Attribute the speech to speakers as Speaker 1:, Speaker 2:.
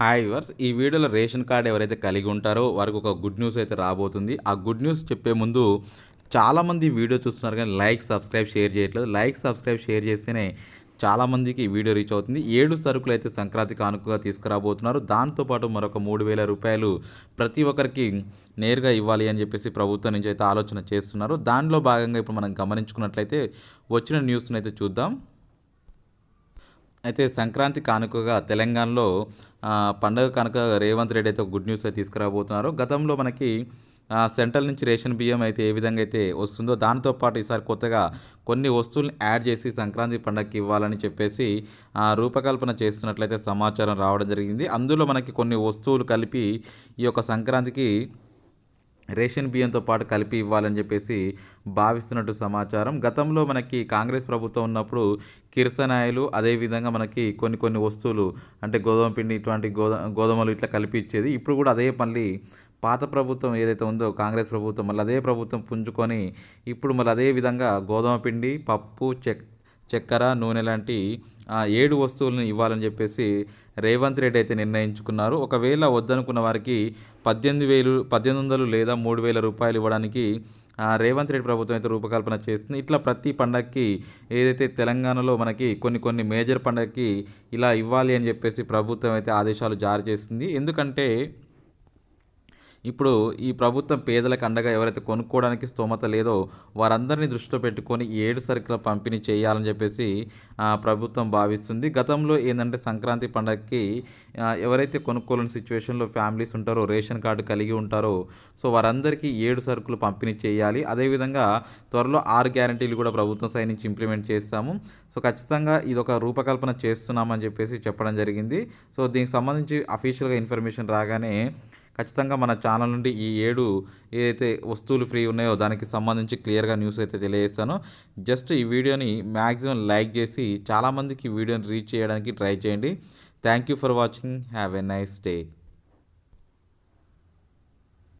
Speaker 1: Hi yours ఈ వీడియోలో ration card ఎవరైతే కలిగి ఉంటారో వారికి ఒక గుడ్ న్యూస్ అయితే రాబోతుంది. ఆ గుడ్ న్యూస్ చెప్పే ముందు చాలామంది వీడియో చూస్తున్నారు కానీ లైక్, సబ్స్క్రైబ్, షేర్ చేయట్లేదు. లైక్, సబ్స్క్రైబ్, షేర్ చేస్తేనే చాలామందికి ఈ వీడియో రీచ్ అవుతుంది. 7 సరుకులు అయితే సంక్రాంతి కానుకగా తీసుకురాబోతున్నారు. దాంతోపాటు మరొక 3,000 రూపాయలు ప్రతి ఒక్కరికి నేరుగా ఇవ్వాలి అని చెప్పేసి ప్రభుత్వం నుంచి అయితే ఆలోచన చేస్తున్నారు. దానిలో భాగంగా ఇప్పుడు మనం గమనించుకున్నట్లయితే వచ్చిన న్యూస్ని అయితే చూద్దాం. అయితే సంక్రాంతి కానుకగా తెలంగాణలో పండగ కానుక రేవంత్ రెడ్డి అయితే ఒక గుడ్ న్యూస్ అయితే తీసుకురాబోతున్నారు. గతంలో మనకి సెంట్రల్ నుంచి రేషన్ బియ్యం అయితే ఏ విధంగా అయితే వస్తుందో దాంతో పాటు ఈసారి కొత్తగా కొన్ని వస్తువులను యాడ్ చేసి సంక్రాంతి పండగకి ఇవ్వాలని చెప్పేసి రూపకల్పన చేస్తున్నట్లయితే సమాచారం రావడం జరిగింది. అందులో మనకి కొన్ని వస్తువులు కలిపి ఈ యొక్క సంక్రాంతికి రేషన్ బియ్యంతో పాటు కలిపి ఇవ్వాలని చెప్పేసి భావిస్తున్నట్టు సమాచారం. గతంలో మనకి కాంగ్రెస్ ప్రభుత్వం ఉన్నప్పుడు కిరసనాయిలు అదేవిధంగా మనకి కొన్ని కొన్ని వస్తువులు అంటే గోధుమ పిండి ఇటువంటి గోధుమలు ఇట్లా కలిపి ఇచ్చేది. ఇప్పుడు కూడా అదే మళ్ళీ పాత ప్రభుత్వం ఏదైతే ఉందో కాంగ్రెస్ ప్రభుత్వం మళ్ళీ అదే ప్రభుత్వం పుంజుకొని ఇప్పుడు మళ్ళీ అదే విధంగా గోధుమ పిండి, పప్పు, చక్కెర, నూనె లాంటి 7 వస్తువులను ఇవ్వాలని చెప్పేసి రేవంత్ రెడ్డి అయితే నిర్ణయించుకున్నారు. ఒకవేళ వద్దనుకున్న వారికి 18,00 లేదా 3,000 రూపాయలు ఇవ్వడానికి రేవంత్ రెడ్డి ప్రభుత్వం అయితే రూపకల్పన చేస్తుంది. ఇట్లా ప్రతి పండగకి ఏదైతే తెలంగాణలో మనకి కొన్ని కొన్ని మేజర్ పండగకి ఇలా ఇవ్వాలి అని చెప్పేసి ప్రభుత్వం అయితే ఆదేశాలు జారీ చేసింది. ఎందుకంటే ఇప్పుడు ఈ ప్రభుత్వం పేదలకు అండగా ఎవరైతే కొనుక్కోవడానికి స్తోమత లేదో వారందరినీ దృష్టిలో పెట్టుకొని 7 సరుకుల పంపిణీ చేయాలని చెప్పేసి ప్రభుత్వం భావిస్తుంది. గతంలో ఏంటంటే సంక్రాంతి పండగకి ఎవరైతే కొనుక్కోలేని సిచ్యువేషన్లో ఫ్యామిలీస్ ఉంటారో రేషన్ కార్డు కలిగి ఉంటారో సో వారందరికీ 7 సరుకులు పంపిణీ చేయాలి. అదేవిధంగా త్వరలో 6 గ్యారంటీలు కూడా ప్రభుత్వం సైడ్ నుంచి ఇంప్లిమెంట్ చేస్తాము. సో ఖచ్చితంగా ఇది ఒక రూపకల్పన చేస్తున్నామని చెప్పేసి చెప్పడం జరిగింది. సో దీనికి సంబంధించి అఫీషియల్గా ఇన్ఫర్మేషన్ రాగానే ఖచ్చితంగా మన ఛానల్ నుండి ఈ 7 ఏదైతే వస్తువులు ఫ్రీ ఉన్నాయో దానికి సంబంధించి క్లియర్గా న్యూస్ అయితే తెలియజేస్తాను. జస్ట్ ఈ వీడియోని మ్యాక్సిమం లైక్ చేసి చాలామందికి ఈ వీడియోని రీచ్ చేయడానికి ట్రై చేయండి. Thank you for watching. Have a nice day.